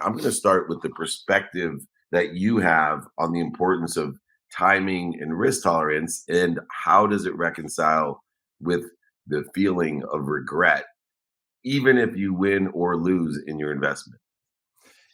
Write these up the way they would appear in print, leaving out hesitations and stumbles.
I'm going to start with the perspective that you have on the importance of timing and risk tolerance, and how does it reconcile with the feeling of regret, even if you win or lose in your investment?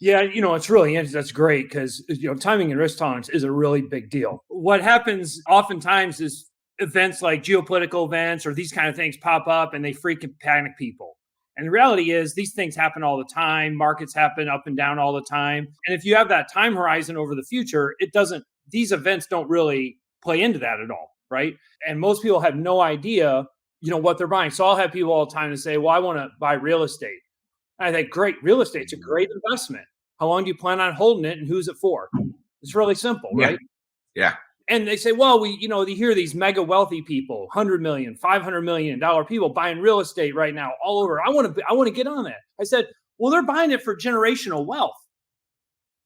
Yeah, it's really interesting. That's great because timing and risk tolerance is a really big deal. What happens oftentimes is events like geopolitical events or these kind of things pop up and they freaking panic people. And the reality is these things happen all the time. Markets happen up and down all the time. And if you have that time horizon over the future, it doesn't, these events don't really play into that at all, right? And most people have no idea, what they're buying. So I'll have people all the time to say, well, I want to buy real estate. I think great. Real estate's a great investment. How long do you plan on holding it and who's it for? It's really simple, Yeah. right? Yeah. And they say, well, you hear these mega wealthy people, 100 million, $500 million people buying real estate right now all over. I want to get on that. I said, well, they're buying it for generational wealth.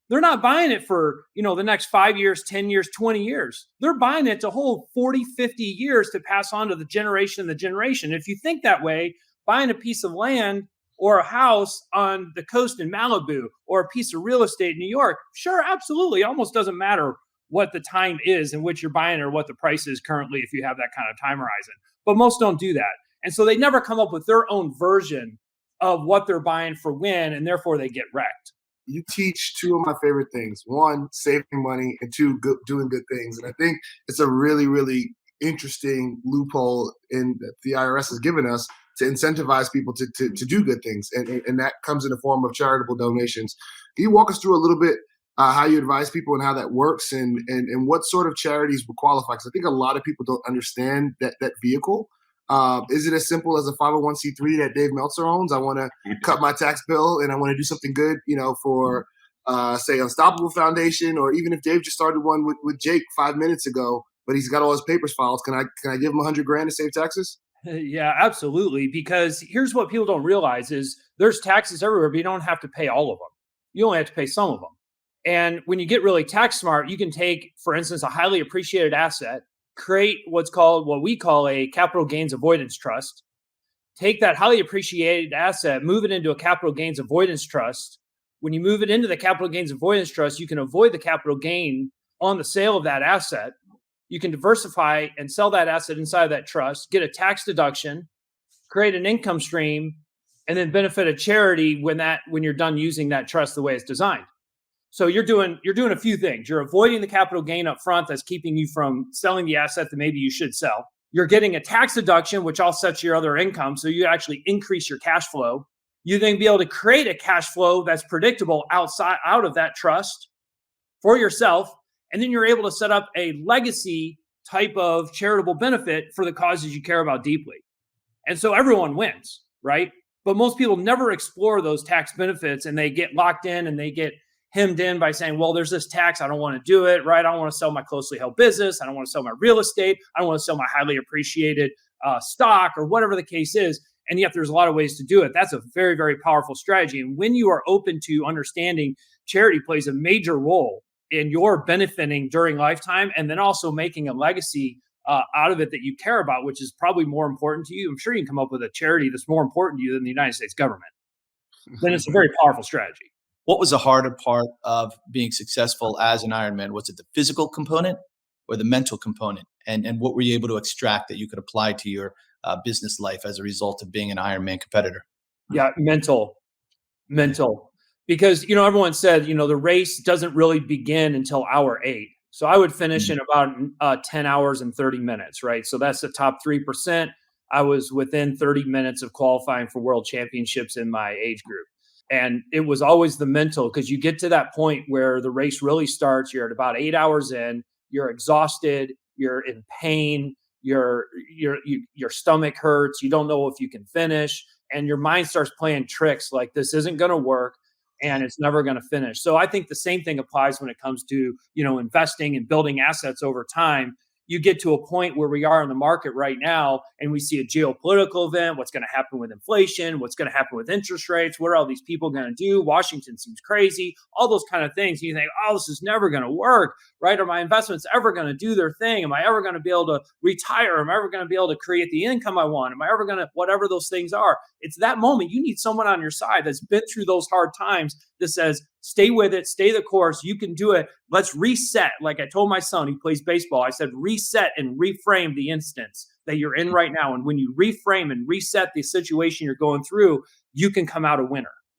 They're not buying it for, the next 5 years, 10 years, 20 years. They're buying it to hold 40, 50 years to pass on to the generation. If you think that way, buying a piece of land or a house on the coast in Malibu or a piece of real estate in New York, sure, absolutely. It almost doesn't matter what the time is in which you're buying or what the price is currently if you have that kind of time horizon. But most don't do that. And so they never come up with their own version of what they're buying for when, and therefore they get wrecked. You teach two of my favorite things. One, saving money, and two, doing good things. And I think it's a really, really interesting loophole that the IRS has given us to incentivize people to do good things. And that comes in the form of charitable donations. Can you walk us through a little bit how you advise people and how that works and what sort of charities will qualify? Because I think a lot of people don't understand that vehicle. Is it as simple as a 501c3 that Dave Meltzer owns? I want to cut my tax bill and I want to do something good, for, say, Unstoppable Foundation, or even if Dave just started one with Jake 5 minutes ago, but he's got all his papers filed. Can I give him $100,000 to save taxes? Yeah, absolutely. Because here's what people don't realize is there's taxes everywhere, but you don't have to pay all of them. You only have to pay some of them. And when you get really tax smart, you can take, for instance, a highly appreciated asset, create what we call a capital gains avoidance trust, take that highly appreciated asset, move it into a capital gains avoidance trust. When you move it into the capital gains avoidance trust, you can avoid the capital gain on the sale of that asset. You can diversify and sell that asset inside of that trust, get a tax deduction, create an income stream, and then benefit a charity when you're done using that trust the way it's designed. So you're doing a few things. You're avoiding the capital gain up front that's keeping you from selling the asset that maybe you should sell. You're getting a tax deduction, which offsets your other income. So you actually increase your cash flow. You then be able to create a cash flow that's predictable out of that trust for yourself. And then you're able to set up a legacy type of charitable benefit for the causes you care about deeply. And so everyone wins, right? But most people never explore those tax benefits, and they get locked in and they get hemmed in by saying, well, there's this tax. I don't want to do it, right? I don't want to sell my closely held business. I don't want to sell my real estate. I don't want to sell my highly appreciated stock or whatever the case is. And yet there's a lot of ways to do it. That's a very, very powerful strategy. And when you are open to understanding charity plays a major role in your benefiting during lifetime, and then also making a legacy out of it that you care about, which is probably more important to you. I'm sure you can come up with a charity that's more important to you than the United States government. Then it's a very powerful strategy. What was the harder part of being successful as an Ironman? Was it the physical component or the mental component? And what were you able to extract that you could apply to your business life as a result of being an Ironman competitor? Yeah, mental. Because, everyone said, the race doesn't really begin until hour 8. So I would finish in about 10 hours and 30 minutes, right? So that's the top 3%. I was within 30 minutes of qualifying for world championships in my age group. And it was always the mental, because you get to that point where the race really starts. You're at about 8 hours in, you're exhausted, you're in pain, your stomach hurts, you don't know if you can finish, and your mind starts playing tricks like this isn't going to work and it's never going to finish. So I think the same thing applies when it comes to, investing and building assets over time. you get to a point where we are in the market right now and we see a geopolitical event, what's going to happen with inflation, what's going to happen with interest rates, what are all these people going to do? Washington seems crazy, all those kind of things. You think, oh, this is never going to work, right? Are my investments ever going to do their thing? Am I ever going to be able to retire? Am I ever going to be able to create the income I want? Am I ever going to, whatever those things are? It's that moment. You need someone on your side that's been through those hard times that says, stay with it, stay the course, you can do it. Let's reset. Like I told my son, he plays baseball, I said, reset and reframe the instance that you're in right now. And when you reframe and reset the situation you're going through, you can come out a winner.